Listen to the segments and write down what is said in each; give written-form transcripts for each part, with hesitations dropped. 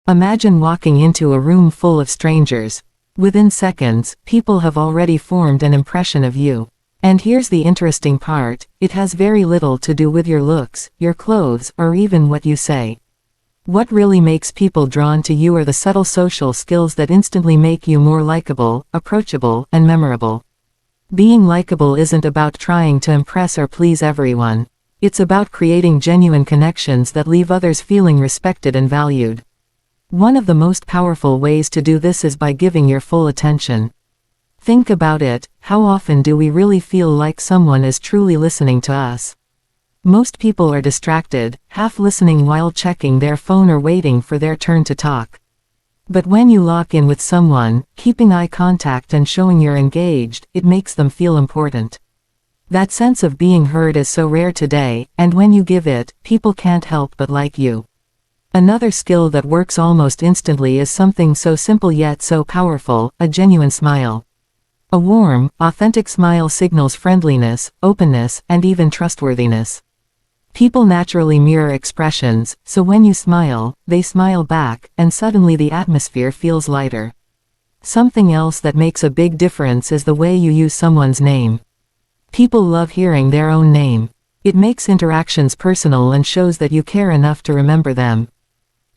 Imagine walking into a room full of strangers. Within seconds, people have already formed an impression of you. And here's the interesting part, it has very little to do with your looks, your clothes, or even what you say. What really makes people drawn to you are the subtle social skills that instantly make you more likable, approachable, and memorable. Being likable isn't about trying to impress or please everyone. It's about creating genuine connections that leave others feeling respected and valued. One of the most powerful ways to do this is by giving your full attention. Think about it, how often do we really feel like someone is truly listening to us? Most people are distracted, half listening while checking their phone or waiting for their turn to talk. But when you lock in with someone, keeping eye contact and showing you're engaged, it makes them feel important. That sense of being heard is so rare today, and when you give it, people can't help but like you. Another skill that works almost instantly is something so simple yet so powerful, a genuine smile. A warm, authentic smile signals friendliness, openness, and even trustworthiness. People naturally mirror expressions, so when you smile, they smile back, and suddenly the atmosphere feels lighter. Something else that makes a big difference is the way you use someone's name. People love hearing their own name. It makes interactions personal and shows that you care enough to remember them.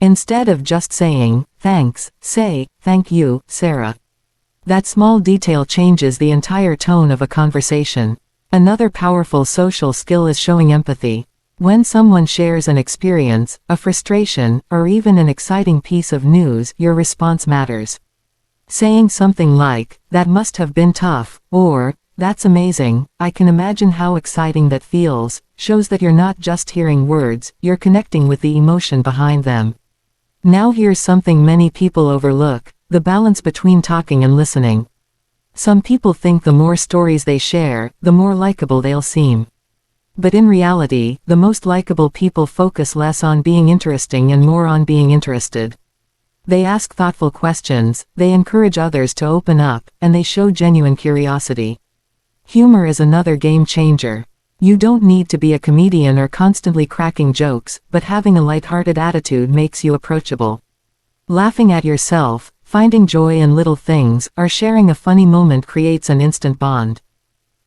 Instead of just saying, "Thanks," say, "Thank you, Sarah." That small detail changes the entire tone of a conversation. Another powerful social skill is showing empathy. When someone shares an experience, a frustration, or even an exciting piece of news, your response matters. Saying something like, "That must have been tough," or, "That's amazing, I can imagine how exciting that feels," shows that you're not just hearing words, you're connecting with the emotion behind them. Now here's something many people overlook, the balance between talking and listening. Some people think the more stories they share, the more likable they'll seem. But in reality, the most likable people focus less on being interesting and more on being interested. They ask thoughtful questions, they encourage others to open up, and they show genuine curiosity. Humor is another game changer. You don't need to be a comedian or constantly cracking jokes, but having a lighthearted attitude makes you approachable. Laughing at yourself, finding joy in little things, or sharing a funny moment creates an instant bond.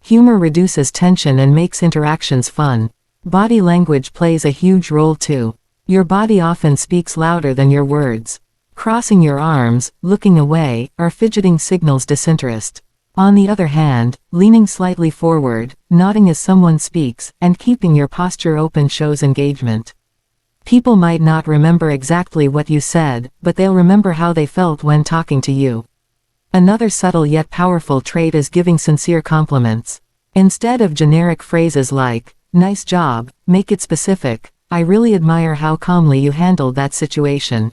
Humor reduces tension and makes interactions fun. Body language plays a huge role too. Your body often speaks louder than your words. Crossing your arms, looking away, or fidgeting signals disinterest. On the other hand, leaning slightly forward, nodding as someone speaks, and keeping your posture open shows engagement. People might not remember exactly what you said, but they'll remember how they felt when talking to you. Another subtle yet powerful trait is giving sincere compliments. Instead of generic phrases like, "Nice job," make it specific, "I really admire how calmly you handled that situation."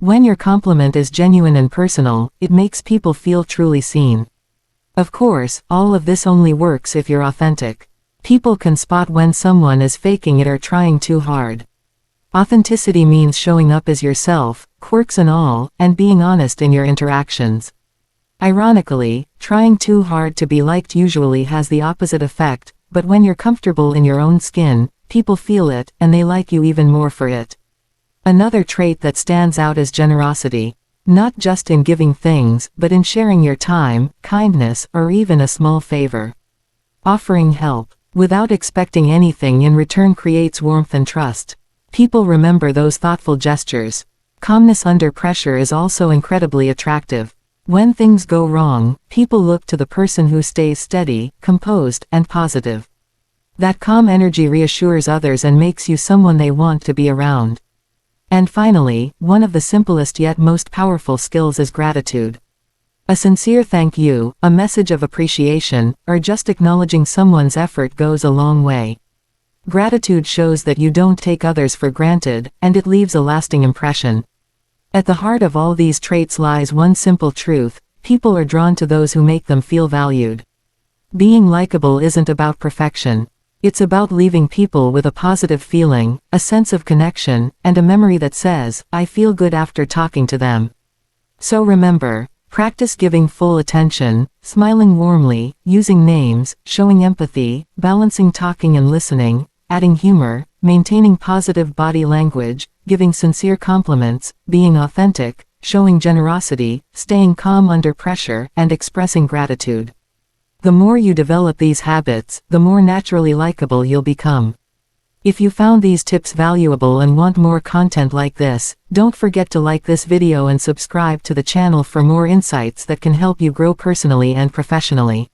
When your compliment is genuine and personal, it makes people feel truly seen. Of course, all of this only works if you're authentic. People can spot when someone is faking it or trying too hard. Authenticity means showing up as yourself, quirks and all, and being honest in your interactions. Ironically, trying too hard to be liked usually has the opposite effect, but when you're comfortable in your own skin, people feel it, and they like you even more for it. Another trait that stands out is generosity. Not just in giving things, but in sharing your time, kindness, or even a small favor. Offering help, without expecting anything in return creates warmth and trust. People remember those thoughtful gestures. Calmness under pressure is also incredibly attractive. When things go wrong, people look to the person who stays steady, composed, and positive. That calm energy reassures others and makes you someone they want to be around. And finally, one of the simplest yet most powerful skills is gratitude. A sincere thank you, a message of appreciation, or just acknowledging someone's effort goes a long way. Gratitude shows that you don't take others for granted, and it leaves a lasting impression. At the heart of all these traits lies one simple truth: people are drawn to those who make them feel valued. Being likable isn't about perfection. It's about leaving people with a positive feeling, a sense of connection, and a memory that says, "I feel good after talking to them." So remember, practice giving full attention, smiling warmly, using names, showing empathy, balancing talking and listening, adding humor, maintaining positive body language, giving sincere compliments, being authentic, showing generosity, staying calm under pressure, and expressing gratitude. The more you develop these habits, the more naturally likable you'll become. If you found these tips valuable and want more content like this, don't forget to like this video and subscribe to the channel for more insights that can help you grow personally and professionally.